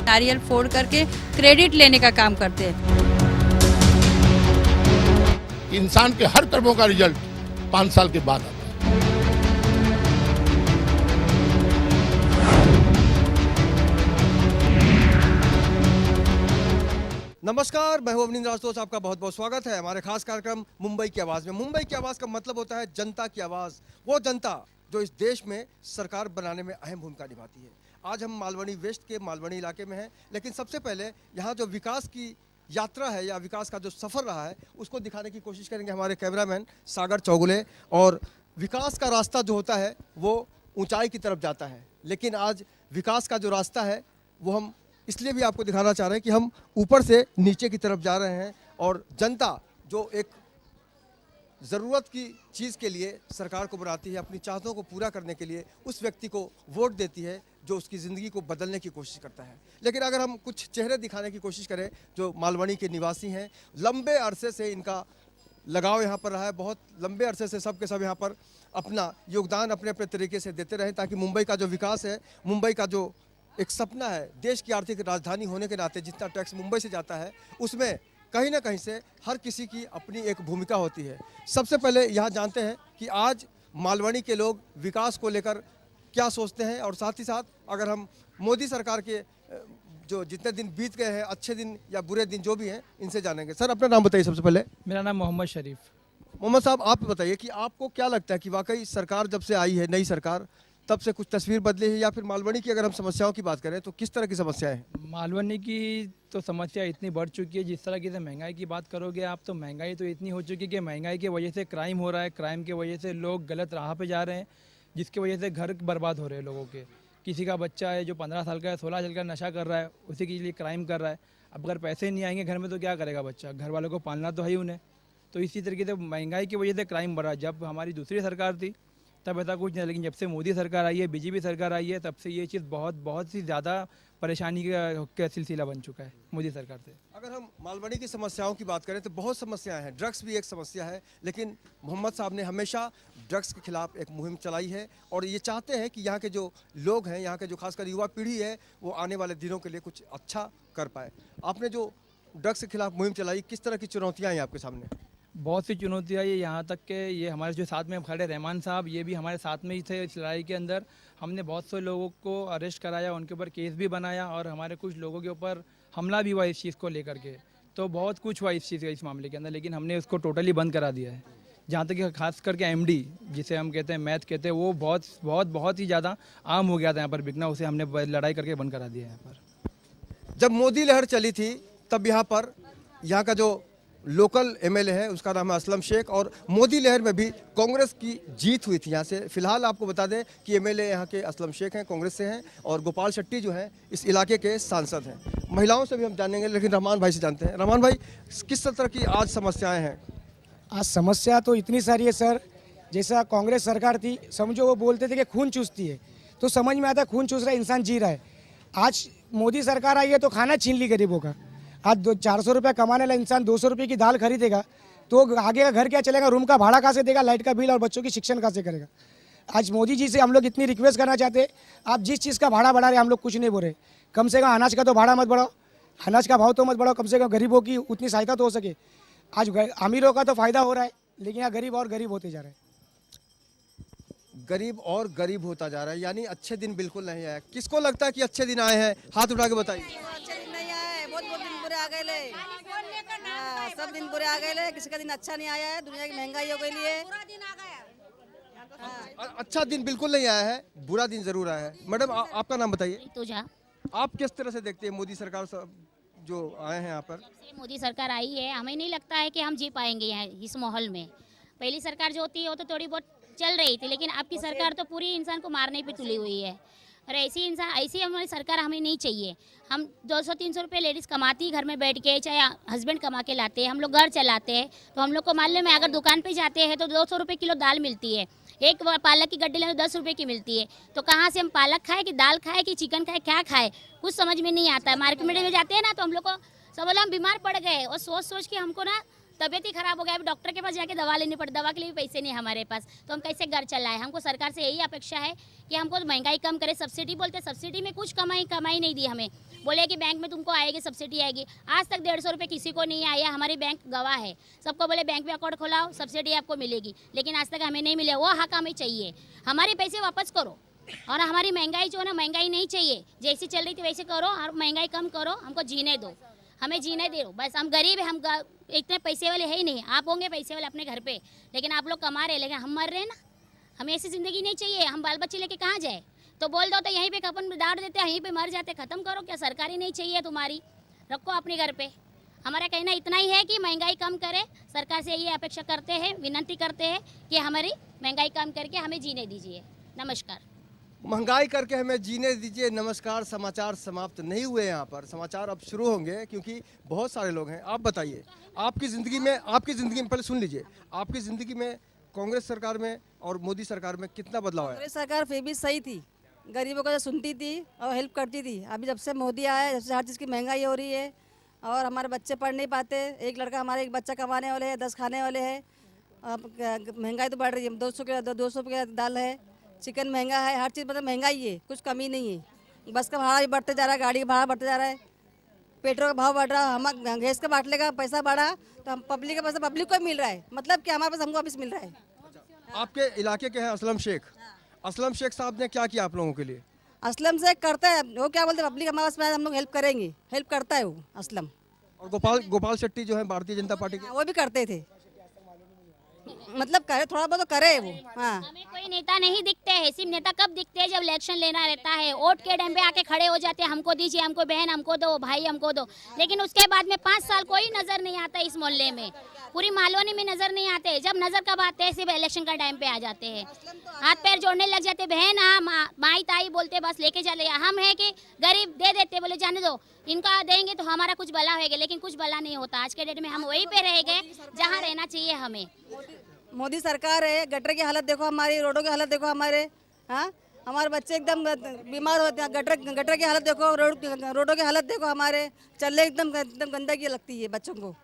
नारियल फोड़ करके क्रेडिट लेने का काम करते हैं। इंसान के हर कर्मों का रिजल्ट 5 साल के बाद आता है। नमस्कार, मैं हूं अवनींद्र राजपूत। आपका बहुत बहुत स्वागत है हमारे खास कार्यक्रम मुंबई की आवाज़ में। मुंबई की आवाज़ का मतलब होता है जनता की आवाज़, वो जनता जो इस देश में सरकार बनाने में अहम भूमिका निभाती है। आज हम मालवनी वेस्ट के मालवनी इलाके में हैं, लेकिन सबसे पहले यहाँ जो विकास की यात्रा है या विकास का जो सफ़र रहा है उसको दिखाने की कोशिश करेंगे हमारे कैमरामैन सागर चौगुले। और विकास का रास्ता जो होता है वो ऊंचाई की तरफ जाता है, लेकिन आज विकास का जो रास्ता है वो हम इसलिए भी आपको दिखाना चाह रहे हैं कि हम ऊपर से नीचे की तरफ जा रहे हैं और जनता जो एक ज़रूरत की चीज़ के लिए सरकार को बनाती है, अपनी चाहतों को पूरा करने के लिए उस व्यक्ति को वोट देती है जो उसकी ज़िंदगी को बदलने की कोशिश करता है। लेकिन अगर हम कुछ चेहरे दिखाने की कोशिश करें जो मालवनी के निवासी हैं, लंबे अरसे से इनका लगाव यहाँ पर रहा है, बहुत लंबे अरसे से सब के सब यहाँ पर अपना योगदान अपने अपने तरीके से देते रहें ताकि मुंबई का जो विकास है, मुंबई का जो एक सपना है, देश की आर्थिक राजधानी होने के नाते जितना टैक्स मुंबई से जाता है उसमें कहीं ना कहीं से हर किसी की अपनी एक भूमिका होती है। सबसे पहले यहाँ जानते हैं कि आज मालवनी के लोग विकास को लेकर क्या सोचते हैं, और साथ ही साथ अगर हम मोदी सरकार के जो जितने दिन बीत गए हैं, अच्छे दिन या बुरे दिन जो भी हैं, इनसे जानेंगे। सर, अपना नाम बताइए सबसे पहले। मेरा नाम मोहम्मद शरीफ। मोहम्मद साहब, आप बताइए कि आपको क्या लगता है कि वाकई सरकार जब से आई है, नई सरकार, तब से कुछ तस्वीर बदली है, या फिर मालवनी की अगर हम समस्याओं की बात करें तो किस तरह की समस्याएं हैं? मालवनी की तो समस्या इतनी बढ़ चुकी है, जिस तरह की से महंगाई की बात करोगे आप, तो महंगाई तो इतनी हो चुकी है कि महंगाई की वजह से क्राइम हो रहा है, क्राइम की वजह से लोग गलत राह पे जा रहे हैं, जिसकी वजह से घर बर्बाद हो रहे हैं लोगों के। किसी का बच्चा है जो 15 साल का है, 16 साल का नशा कर रहा है, उसी के लिए क्राइम कर रहा है। अब अगर पैसे नहीं आएंगे घर में तो क्या करेगा बच्चा? घर वालों को पालना तो है ही उन्हें। तो इसी तरीके से महंगाई की वजह से क्राइम बढ़ा। जब हमारी दूसरी सरकार थी तब ऐसा कुछ नहीं, लेकिन जब से मोदी सरकार आई है, बीजेपी सरकार आई है, तब से ये चीज़ बहुत सी ज़्यादा परेशानी का सिलसिला बन चुका है मोदी सरकार से। अगर हम मालवनी की समस्याओं की बात करें तो बहुत समस्याएं हैं। ड्रग्स भी एक समस्या है, लेकिन मोहम्मद साहब ने हमेशा ड्रग्स के खिलाफ एक मुहिम चलाई है और ये चाहते हैं कि यहाँ के जो लोग हैं, यहाँ के जो खासकर युवा पीढ़ी है, वो आने वाले दिनों के लिए कुछ अच्छा कर पाए। आपने जो ड्रग्स के खिलाफ मुहिम चलाई, किस तरह की चुनौतियाँ हैं आपके सामने? बहुत सी चुनौतियाँ ये यहाँ तक के ये हमारे जो साथ में खड़े रहमान साहब, ये भी हमारे साथ में ही थे इस लड़ाई के अंदर। हमने बहुत से लोगों को अरेस्ट कराया, उनके ऊपर केस भी बनाया और हमारे कुछ लोगों के ऊपर हमला भी हुआ इस चीज़ को लेकर के। तो बहुत कुछ हुआ इस चीज़ का, इस मामले के अंदर, लेकिन हमने उसको टोटली बंद करा दिया है। जहाँ तक कि खास करके एमडी जिसे हम कहते हैं, मैथ कहते हैं, वो बहुत ही ज़्यादा आम हो गया था यहाँ पर बिकना, उसे हमने लड़ाई करके बंद करा दिया है यहाँ पर। जब मोदी लहर चली थी तब यहाँ का जो लोकल एमएलए है उसका नाम है असलम शेख, और मोदी लहर में भी कांग्रेस की जीत हुई थी यहाँ से। फिलहाल आपको बता दें कि एमएलए यहाँ के असलम शेख हैं, कांग्रेस से हैं, और गोपाल शेट्टी जो हैं इस इलाके के सांसद हैं। महिलाओं से भी हम जानेंगे, लेकिन रहमान भाई से जानते हैं। रहमान भाई, किस तरह की आज समस्याएं हैं? आज समस्या तो इतनी सारी है सर। जैसा कांग्रेस सरकार थी, समझो वो बोलते थे कि खून चूसती है, तो समझ में आता है खून चूस रहा है, इंसान जी रहा है। आज मोदी सरकार आई है तो खाना छीन ली गरीबों का। आज 400 रुपये कमाने वाला इंसान 200 रुपये की दाल खरीदेगा तो आगे का घर क्या चलेगा? रूम का भाड़ा कहाँ से देगा? लाइट का बिल और बच्चों की शिक्षण कहाँ से करेगा? आज मोदी जी से हम लोग इतनी रिक्वेस्ट करना चाहते हैं, आप जिस चीज़ का भाड़ा बढ़ा रहे हम लोग कुछ नहीं बोल रहे, कम से कम अनाज का तो भाड़ा मत बढ़ाओ, अनाज का भाव तो मत बढ़ाओ, कम से कम गरीबों की उतनी सहायता तो हो सके। आज अमीरों का तो फायदा हो रहा है, लेकिन यहाँ गरीब और गरीब होते जा रहे हैं। गरीब और गरीब होता जा रहा है, यानी अच्छे दिन बिल्कुल नहीं आए। किसको लगता है कि अच्छे दिन आए हैं? हाथ उठा के बताइए। अच्छे दिन नहीं आए, बहुत दिन बुरे आ गए ले। सब दिन बुरे आ गए ले, किसी का दिन अच्छा नहीं आया है। दुनिया की महंगाई हो गई है। अच्छा दिन बिल्कुल नहीं आया है, बुरा दिन जरूर आया है। मैडम, आपका नाम बताइए। तुझा आप किस तरह से देखते हैं मोदी सरकार जो आए हैं यहाँ पर? मोदी सरकार आई है, हमें नहीं लगता है कि हम जी पाएंगे यहाँ इस माहौल में। पहली सरकार जो होती है वो तो थोड़ी बहुत चल रही थी, लेकिन आपकी सरकार तो पूरी इंसान को मारने पे तुली हुई है। और ऐसी हमारी सरकार हमें नहीं चाहिए। हम 200-300 रुपये लेडीज़ कमाती घर में बैठ के, चाहे हस्बैंड कमा के लाते हैं, हम लोग घर चलाते हैं, तो हम लोग को मालूम है अगर दुकान पे जाते हैं तो 200 रुपये किलो दाल मिलती है, एक पालक की गड्डी लेने 10 रुपये की मिलती है। तो कहाँ से हम पालक खाए कि दाल खाए कि चिकन खाए, क्या खाए, कुछ समझ में नहीं आता है। मार्केट में जाते हैं ना तो हम लोग को सब बोला हम बीमार पड़ गए, और सोच सोच के हमको ना तबीयत ही खराब हो गया, अभी डॉक्टर के पास जाके दवा लेनी पड़ी, दवा के लिए भी पैसे नहीं है हमारे पास, तो हम कैसे घर चलाएं। हमको सरकार से यही अपेक्षा है कि हमको महंगाई कम करे। सब्सिडी बोलते, सब्सिडी में कुछ कमाई नहीं दी हमें, बोले कि बैंक में तुमको आएगी सब्सिडी आएगी। आज तक 150 रुपये किसी को नहीं आया, हमारी बैंक गवाह है, सबको बोले बैंक में अकाउंट खोलाओ सब्सिडी आपको मिलेगी, लेकिन आज तक हमें नहीं मिले। वो हक हमें चाहिए, हमारे पैसे वापस करो, और हमारी महंगाई जो है ना, महंगाई नहीं चाहिए, जैसी चल रही थी वैसे करो, और महंगाई कम करो, हमको जीने दो, हमें जीने दो। बस हम गरीब हैं, हम इतने पैसे वाले है ही नहीं। आप होंगे पैसे वाले अपने घर पे, लेकिन आप लोग कमा रहे हैं, लेकिन हम मर रहे हैं ना। हमें ऐसी ज़िंदगी नहीं चाहिए, हम बाल बच्चे लेके कहाँ जाए। तो बोल दो तो यहीं पे कपन डाल देते, यहीं पे मर जाते, ख़त्म करो। क्या सरकारी नहीं चाहिए तुम्हारी, रखो अपने घर पे। हमारा कहना इतना ही है कि महंगाई कम करे, सरकार से ये अपेक्षा करते हैं, विनती करते हैं कि हमारी महंगाई कम करके हमें जीने दीजिए। नमस्कार। महंगाई करके हमें जीने दीजिए। नमस्कार। समाचार समाप्त नहीं हुए यहाँ पर, समाचार अब शुरू होंगे क्योंकि बहुत सारे लोग हैं। आप बताइए, आपकी ज़िंदगी में पहले सुन लीजिए, आपकी ज़िंदगी में कांग्रेस सरकार में और मोदी सरकार में कितना बदलाव है? कांग्रेस सरकार फिर भी सही थी, गरीबों को सुनती थी और हेल्प करती थी। अभी जब से मोदी आया है, जब से हर चीज़ की महंगाई हो रही है और हमारे बच्चे पढ़ नहीं पाते। एक लड़का हमारे, एक बच्चा कमाने वाले हैं, 10 खाने वाले हैं। अब महंगाई तो बढ़ रही है, 200 रुपये दाल है, चिकन महंगा है, हर चीज़ मतलब महंगाई है, कुछ कमी नहीं है। बस का भाड़ा भी बढ़ते जा रहा है, गाड़ी का भाड़ा बढ़ते जा रहा है, पेट्रोल का भाव बढ़ रहा है, हम गैस के बाटले का पैसा बढ़ा तो हम पब्लिक के पैसा पब्लिक को मिल रहा है, मतलब कि हमारे पास हमको वापस मिल रहा है। आपके इलाके के हैं असलम शेख। असलम शेख साहब ने क्या किया आप लोगों के लिए? असलम से करता है वो, क्या बोलते हैं, पब्लिक हमारे पास में हम लोग हेल्प करेंगे, हेल्प करता है वो असलम। और गोपाल शेट्टी जो है भारतीय जनता पार्टी के, वो भी करते थे, मतलब करे, थोड़ा बहुत तो करे वो। हाँ, हमें कोई नेता नहीं दिखते हैं। सिर्फ नेता कब दिखते हैं, जब इलेक्शन लेना रहता है, वोट के टाइम पे आके खड़े हो जाते हैं, हमको दीजिए, हमको बहन हमको दो, भाई हमको दो। लेकिन उसके बाद में 5 साल कोई नजर नहीं आता इस मोहल्ले में, पूरी मालवनी में नजर नहीं आते। जब नजर कब आते हैं, सिर्फ इलेक्शन का टाइम पे आ जाते हैं, हाथ पैर जोड़ने लग जाते, बहन हाँ माई ताई बोलते, बस लेके चले। हम है कि गरीब दे देते, बोले जाने दो, इनका देंगे तो हमारा कुछ भला होगा, लेकिन कुछ भला नहीं होता। आज के डेट में हम वहीं पे रह गए जहाँ रहना चाहिए हमें। मोदी सरकार है, गटर की हालत देखो हमारी, रोडों की हालत देखो हमारे। हाँ, हमारे बच्चे एकदम बीमार होते हैं, गटर की हालत देखो, रोडों की हालत देखो हमारे, चलने एकदम गंदगी लगती है बच्चों को।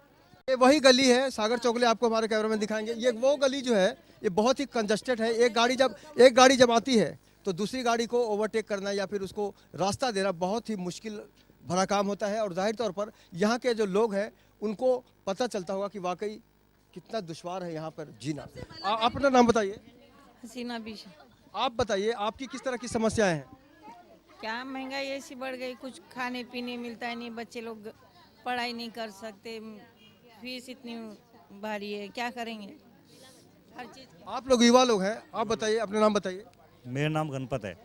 ये वही गली है, सागर चौगले आपको हमारे कैमरा में दिखाएंगे। ये वो गली जो है, ये बहुत ही कंजस्टेड है। एक गाड़ी जब आती है तो दूसरी गाड़ी को ओवरटेक करना या फिर उसको रास्ता देना बहुत ही मुश्किल भरा काम होता है। और जाहिर तौर पर यहाँ के जो लोग हैं उनको पता चलता होगा कि वाकई कितना दुश्वार है यहाँ पर जीना। आप अपना नाम बताइए। हसीना बीश। आप बताइए, आपकी किस तरह की समस्याएं हैं? क्या महंगाई ऐसी बढ़ गई, कुछ खाने पीने मिलता है नहीं, बच्चे लोग पढ़ाई नहीं कर सकते, फीस इतनी भारी है, क्या करेंगे हर चीज़। आप लोग युवा लोग हैं, आप बताइए, अपना नाम बताइए। मेरा नाम गणपत है।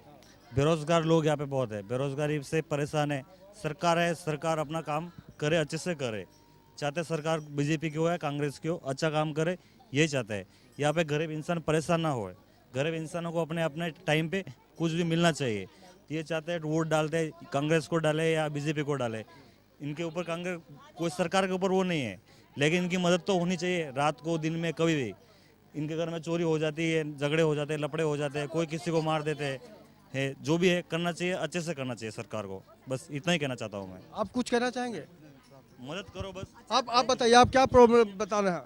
बेरोजगार लोग यहाँ पे बहुत है, बेरोजगारी से परेशान है। सरकार है, सरकार अपना काम करे, अच्छे से करे। चाहते सरकार बीजेपी की हो या कांग्रेस की हो, अच्छा काम करे, यही चाहते हैं। यहाँ पे गरीब इंसान परेशान ना हो, गरीब इंसानों को अपने अपने टाइम पे कुछ भी मिलना चाहिए। ये चाहते हैं वोट डालते कांग्रेस को डाले या बीजेपी को डाले, इनके ऊपर कांग्रेस कोई सरकार के ऊपर वो नहीं है, लेकिन इनकी मदद तो होनी चाहिए। रात को दिन में कभी भी इनके घर में चोरी हो जाती है, झगड़े हो जाते हैं, लपड़े हो जाते हैं, कोई किसी को मार देते हैं। जो भी है करना चाहिए, अच्छे से करना चाहिए सरकार को। बस इतना ही कहना चाहता हूँ मैं। आप कुछ कहना चाहेंगे? मदद करो बस। आप बताइए, आप क्या प्रॉब्लम बता रहे हैं?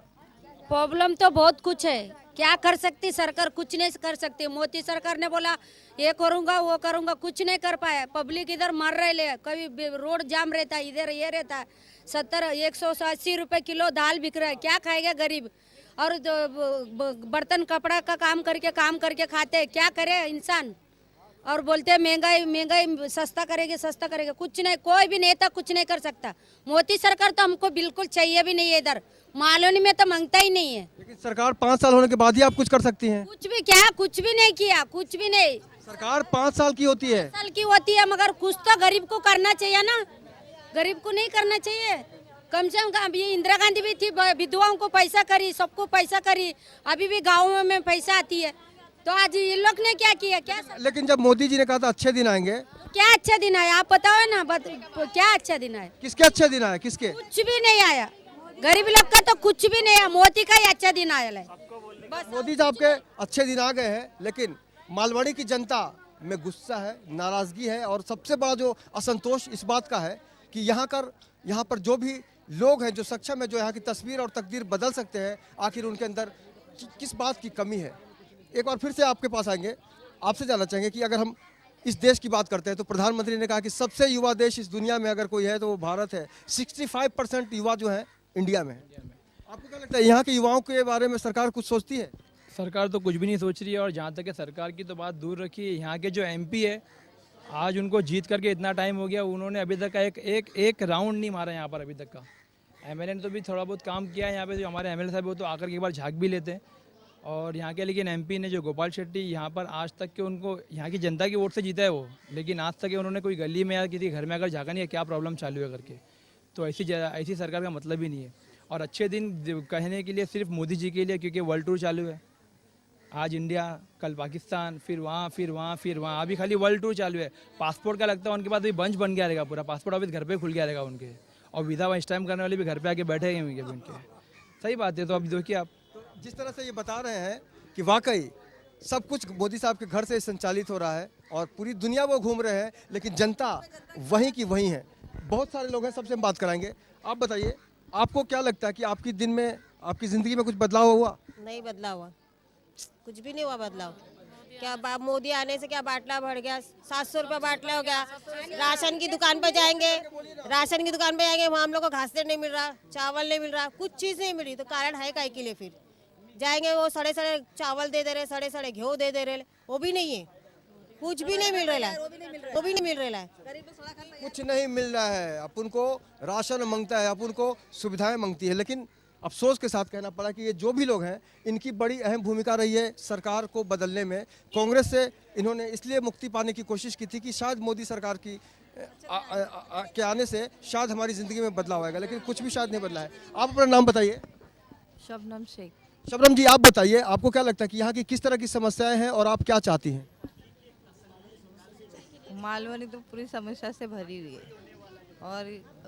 प्रॉब्लम तो बहुत कुछ है, क्या कर सकती सरकार, कुछ नहीं कर सकती। मोदी सरकार ने बोला ये करूंगा वो करूंगा, कुछ नहीं कर पाया। पब्लिक इधर मर रहे ले, कभी रोड जाम रहता है, इधर ये रहता है। 180 रुपए किलो दाल बिक रहा है, क्या खाएगा गरीब। और बर्तन कपड़ा का काम करके खाते हैं, क्या करे इंसान। और बोलते हैं महंगाई सस्ता करेंगे, कुछ नहीं, कोई भी नेता कुछ नहीं कर सकता। मोदी सरकार तो हमको बिल्कुल चाहिए भी नहीं है, इधर मालवनी में तो मांगता ही नहीं है। लेकिन सरकार 5 साल होने के बाद ही आप कुछ कर सकती हैं। कुछ भी क्या, कुछ भी नहीं किया, कुछ भी नहीं। सरकार 5 साल की होती है, 5 साल की होती है, मगर कुछ तो गरीब को करना चाहिए ना, गरीब को नहीं करना चाहिए। कम से कम ये इंदिरा गांधी भी थी, विधवाओं को पैसा करी, सबको पैसा करी, अभी भी गाँव में पैसा आती है। तो आज ये लोग ने क्या किया, क्या लेकिन जब मोदी जी ने कहा था अच्छे दिन आएंगे, क्या अच्छा दिन आया आप बताओ ना, क्या अच्छा दिन आया? किसके अच्छे दिन आए? किसके? कुछ भी नहीं आया, गरीब लोग का तो कुछ भी नहीं आया, मोदी का ही अच्छा दिन आया है। मोदी साहब के अच्छे दिन आ गए हैं, लेकिन मालवाड़ी की जनता में गुस्सा है, नाराजगी है। और सबसे बड़ा जो असंतोष इस बात का है कि यहाँ पर जो भी लोग हैं जो सक्षम है, जो यहाँ की तस्वीर और तकदीर बदल सकते हैं, आखिर उनके अंदर किस बात की कमी है। एक बार फिर से आपके पास आएंगे, आपसे जानना चाहेंगे कि अगर हम इस देश की बात करते हैं तो प्रधानमंत्री ने कहा कि सबसे युवा देश इस दुनिया में अगर कोई है तो वो भारत है। 65% युवा जो है इंडिया में है। आपको क्या लगता है यहाँ के युवाओं के बारे में सरकार कुछ सोचती है? सरकार तो कुछ भी नहीं सोच रही है। और जहाँ तक है सरकार की तो बात दूर रखिए, यहाँ के जो एमपी है, आज उनको जीत करके इतना टाइम हो गया, उन्होंने अभी तक का एक राउंड नहीं मारा यहाँ पर अभी तक का। एमएलए ने तो भी थोड़ा बहुत काम किया है यहाँ पे, जो हमारे एमएलए साहब वो तो आकर के एक बार झाँक भी लेते हैं। और यहाँ के लेकिन एमपी ने जो गोपाल शेट्टी यहाँ पर आज तक के उनको यहाँ की जनता की वोट से जीता है वो, लेकिन आज तक उन्होंने कोई गली में या किसी घर में अगर झाँका नहीं है क्या प्रॉब्लम चालू है करके। तो ऐसी सरकार का मतलब ही नहीं है। और अच्छे दिन कहने के लिए सिर्फ मोदी जी के लिए, क्योंकि वर्ल्ड टूर चालू है। आज इंडिया, कल पाकिस्तान, फिर वहाँ फिर वहाँ फिर वहाँ, अभी खाली वर्ल्ड टूर चालू है। पासपोर्ट का लगता है उनके पास अभी बंच बन गया रहेगा पूरा, पासपोर्ट ऑफिस घर पे खुल गया रहेगा उनके, और वीज़ा स्टैम्प करने वाले भी घर पे आके बैठे हुए हैं उनके। सही बात है। तो अब देखिए आप, जिस तरह से ये बता रहे हैं कि वाकई सब कुछ मोदी साहब के घर से संचालित हो रहा है और पूरी दुनिया वो घूम रहे हैं, लेकिन जनता वहीं की वहीं है। बहुत सारे लोग हैं, सबसे हम बात कराएंगे। आप बताइए, आपको क्या लगता है कि आपकी दिन में, आपकी ज़िंदगी में कुछ बदलाव हुआ? नहीं बदला हुआ, कुछ भी नहीं हुआ बदलाव। क्या मोदी आने से क्या बाटला बढ़ गया, 700 रुपये बाटला हो गया। राशन की दुकान पर जाएंगे, वहाँ हम लोग को घास नहीं मिल रहा, चावल नहीं मिल रहा, कुछ चीज़ नहीं मिल रही। तो कारण है काय के लिए? फिर जाएंगे वो सड़े सड़े चावल दे रहे, सड़े सड़े गेहूँ दे रहे, वो भी नहीं है, कुछ भी नहीं मिल रहा है, वो भी नहीं मिल रहा है, कुछ नहीं मिल रहा है। अपन को राशन मांगता है, अपन को सुविधाएं मांगती है। लेकिन अफसोस के साथ कहना पड़ा कि ये जो भी लोग हैं, इनकी बड़ी अहम भूमिका रही है सरकार को बदलने में। कांग्रेस से इन्होंने इसलिए मुक्ति पाने की कोशिश की थी कि शायद मोदी सरकार की के आने से शायद हमारी ज़िंदगी में बदलाव आएगा, लेकिन कुछ भी शायद नहीं बदला है। आप अपना नाम बताइए। शबनम शेख। शबनम जी, आप बताइए, आपको क्या लगता है कि यहाँ की किस तरह की समस्याएं हैं और आप क्या चाहती हैं? मालवनी तो पूरी समस्या से भरी हुई है और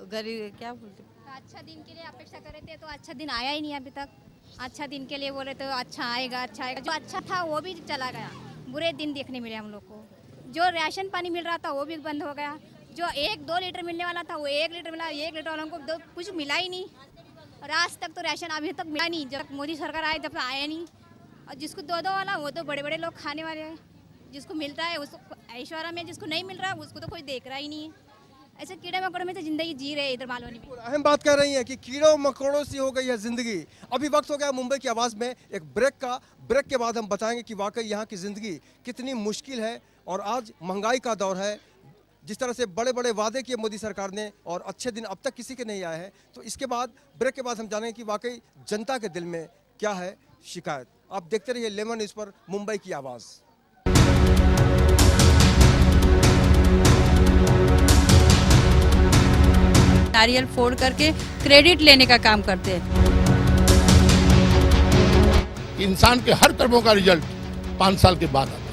गरीब क्या बोलते, अच्छा दिन के लिए अपेक्षा कर रहे थे तो अच्छा दिन आया ही नहीं अभी तक। अच्छा दिन के लिए बोले तो अच्छा आएगा, अच्छा आएगा। जो अच्छा था वो भी चला गया, बुरे दिन देखने मिले हम लोग को। जो राशन पानी मिल रहा था वो भी बंद हो गया। जो 1-2 लीटर मिलने वाला था वो 1 लीटर मिला, 1 लीटर वालों को कुछ मिला ही नहीं। और आज तक तो राशन अभी तक मिला नहीं, जब तक मोदी सरकार आए तब तक आया नहीं। और जिसको 2-2 वाला वो तो बड़े बड़े लोग खाने वाले हैं, जिसको मिलता है उसको ऐश्वर्या में, जिसको नहीं मिल रहा उसको तो कोई देख रहा ही नहीं है। ऐसे कीड़े मकोड़ों में तो जिंदगी जी रहे इधर मालवनी में। अहम बात कह रही है कि कीड़ों मकोड़ों सी हो गई है जिंदगी। अभी वक्त हो गया मुंबई की आवाज़ में एक ब्रेक का। ब्रेक के बाद हम बताएंगे कि वाकई यहाँ की ज़िंदगी कितनी मुश्किल है। और आज महंगाई का दौर है, जिस तरह से बड़े बड़े वादे किए मोदी सरकार ने और अच्छे दिन अब तक किसी के नहीं आए हैं। तो इसके बाद, ब्रेक के बाद हम जानेंगे कि वाकई जनता के दिल में क्या है शिकायत। आप देखते रहिए लेमन न्यूज़ पर, मुंबई की आवाज़। नारियल फोड़ करके क्रेडिट लेने का काम करते हैं। इंसान के हर कर्मों का रिजल्ट 5 साल के बाद आता है।